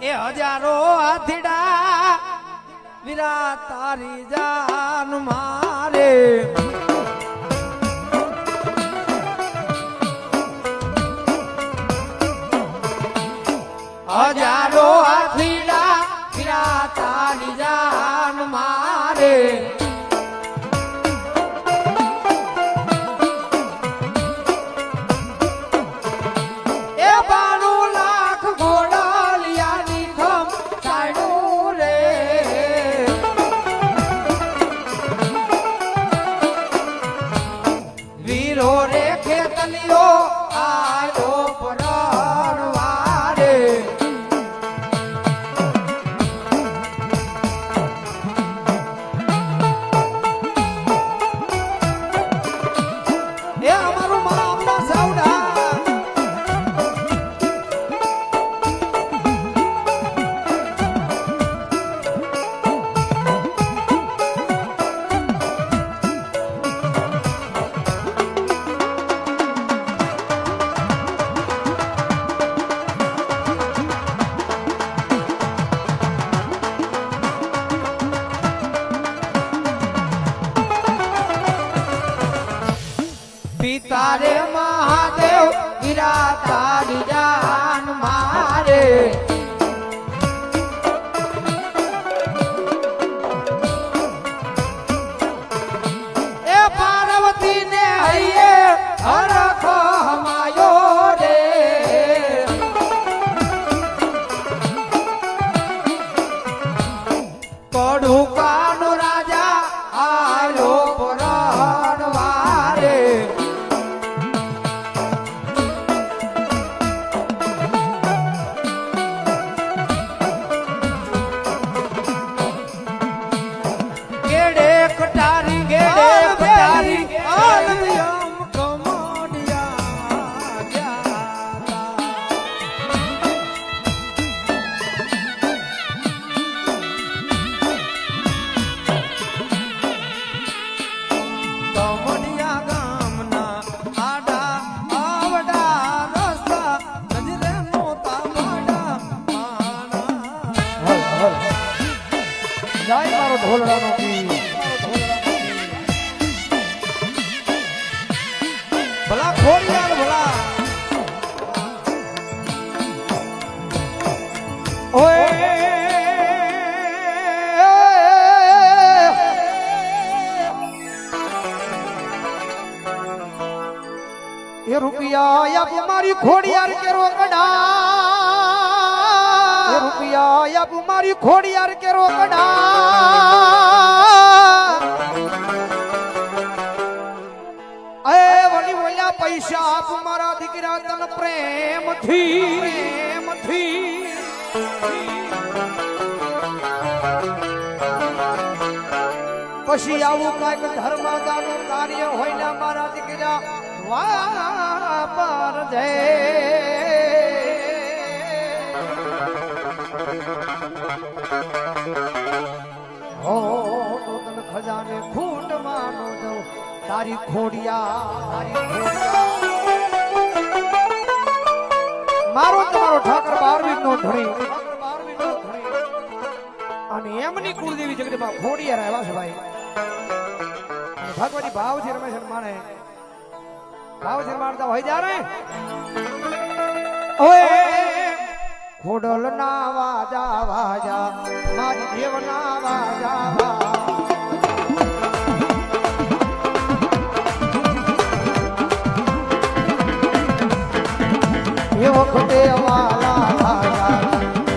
એ હજારો હાથીડા વીરા તારી જાન મારે હજારો હાથીડા વીરા તારી જાન મારે પિતારે મહાદેવ વીરા તારી જાન મારે એ પાર્વતી ને હૈયે હરખો હમાયો રે કડુકાનો રાજા આયો પરણવારે કટારી ગેડે કટારી આલમ કમોડિયા જાતા કમોડિયા ગામના આડા આવડા રસ્તા નજરે નોતા માડા માના જય મારો ઢોલડાનો ભલા ખોડિયાર ભલા ઓય એ રૂપિયા યાબ મારી ખોડિયાર કેરો કડા એ રૂપિયા યાબ મારી ખોડિયાર કેરો કડા પૈસા આપ મારા દીકરા તન પ્રેમથી પછી આવું કઈક ધર્મદાનું કાર્ય હોય ને મારા દીકરા વાપર દે હો તો તન ખજાને ખૂટ માનો દો તારી ખોડિયા મારો તમારો ઠાકર 12 નો ધણી અને એમની કુળદેવી જગદંબા ખોડિયાર આવ્યા છે ભાઈ ભગવાનની ભાવ છે રમેશ માણે ભાવ છે મારતા હોય જારે ઓય ખોડલ ના વાજા વાજા મારી દેવ ના વાજા એ વખતે વાલા વાલા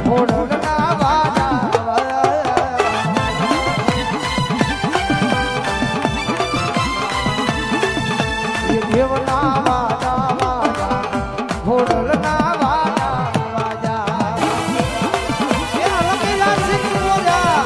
ખોડલના વાલા એ દેવના વાલા વાલા ખોડલના વાલા વાજા એ અલગલા સિંહ રોજા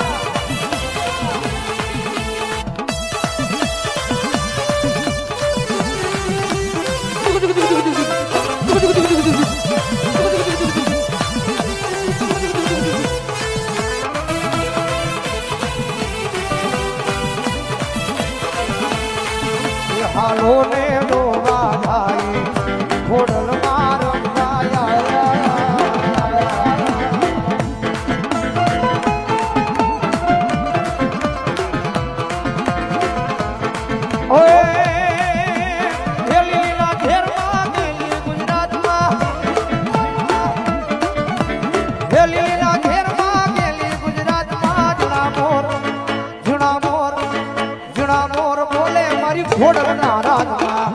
લીલીના ઘેરમાં ગેલી ગુજરાતમાં જુણા મોર બોલે મારી ઘોડલના રાજમાં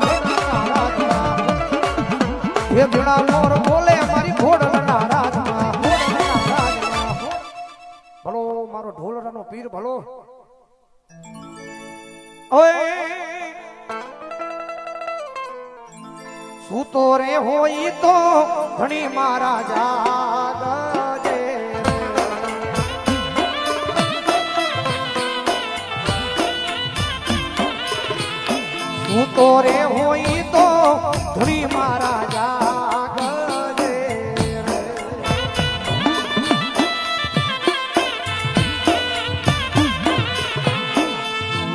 એ જુણા મોર બોલે મારી ઘોડલના રાજમાં ભલો મારો ઢોલરાનો પીર ભલો ઓય સૂતો રે હોય તો ઘણી મારા જાગજે સૂતો રે હોય તો ઘણી મારા જાગજે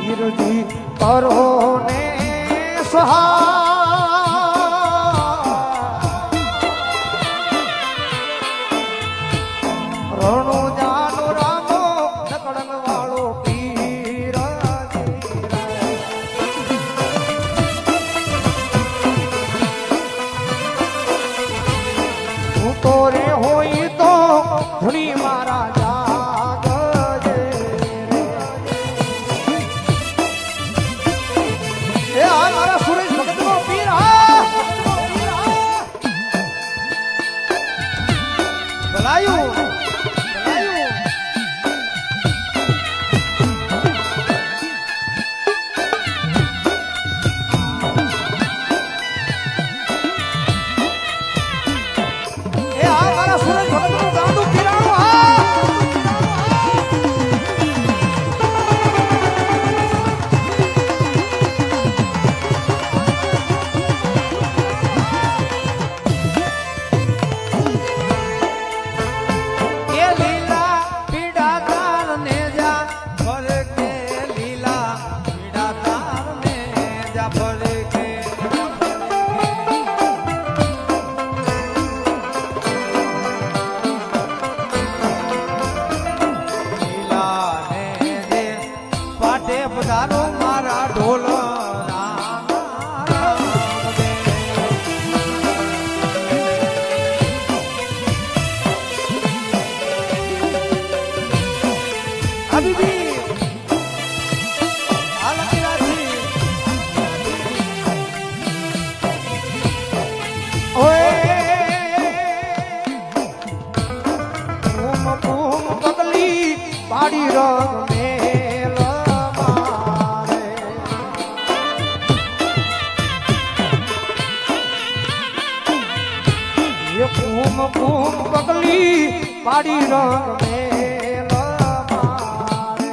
વીરજી કરો ને સહા ધણી મારા જાગજે એ આ મારા સુરેશ ભગતનો પીર ભલાયું મારા ઢોલ પાડી રંગ પગલી પાડી રંગ મેલ મારે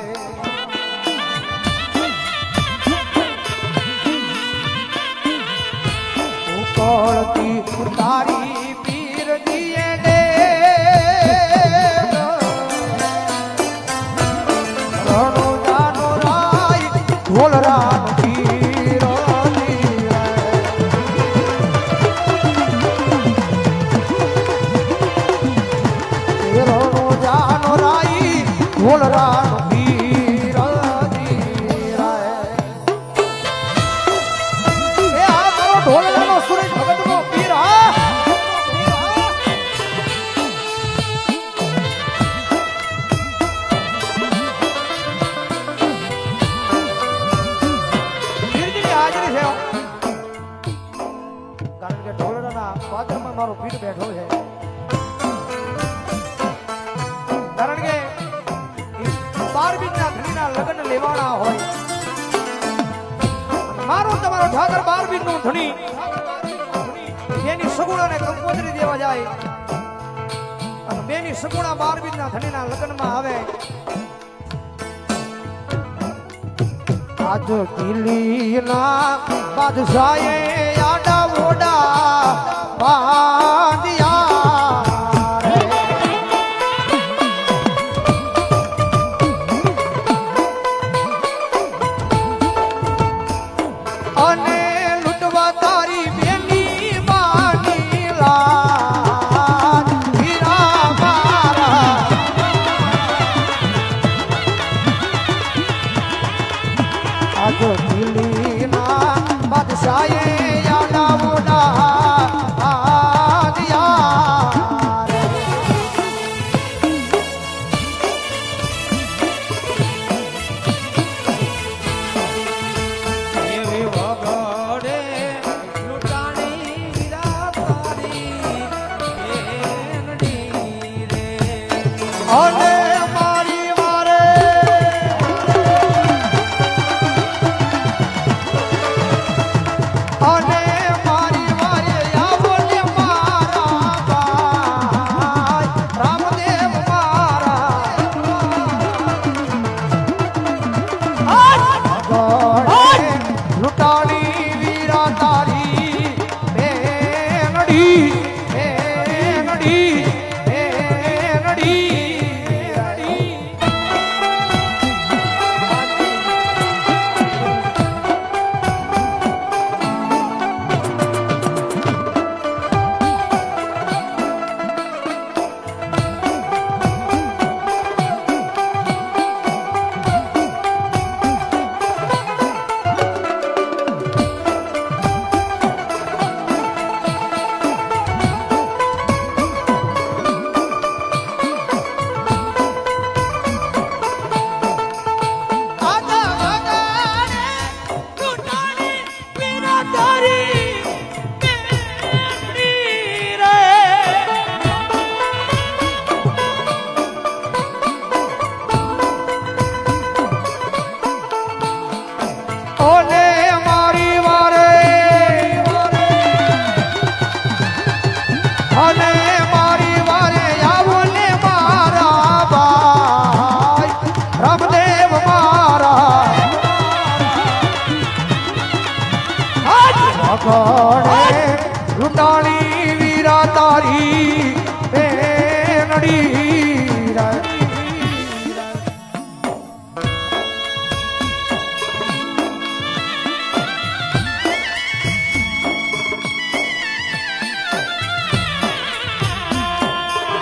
ઉકળતી તારી પીર દીએ દે રણો જાનો રાય ઢોલરા ઢોલરાનો પીર એ આ મારો ઢોલરાનો સુરેશ ભગતનો પીર પીરજીની હાજરી છે કારણ કે ઢોલરાના પાદરમાં મારો પીર બેઠો છે કારણ કે 12 ધણીના લગ્ન લેવાના હોય મારો તમારો ઠાકર 12 નો ધણી બેની સગુણાને કંકોત્રી દેવા જાય અને બેની સગુણા 12 ના ધણીના લગ્નમાં આવે આજ દિલ્હીના બાદશાહે આડા ઓડા બાંધ્યા બાદશાહે યાડા મોડા આ દિયા અને મારી વારે અને મારી વારે આવો ને મારા ભાઈ રામદેવ મારા લૂંટાણી વીરા તારી બેનડી બેનડી બેનડી લૂંટાણી વીરા તારી બેનડી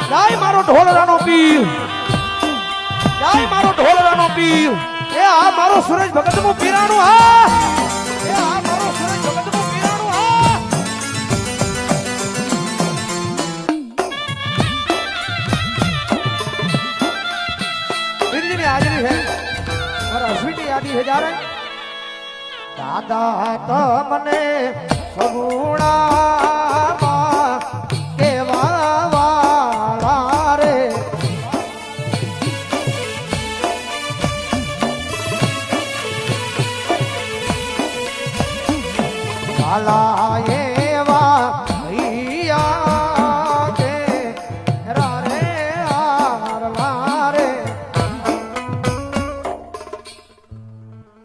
જય મારો ઢોલરાનો પીર જય મારો ઢોલરાનો પીર એ આ મારો સુરેશ ભગતનું પીરાણું હા એ આ મારો સુરેશ ભગતનું પીરાણું હા પીરજીની હાજરી છે और अश्विनी यादी है जा रहे दादा तमने सगुणा केवा वाला रे वाला ये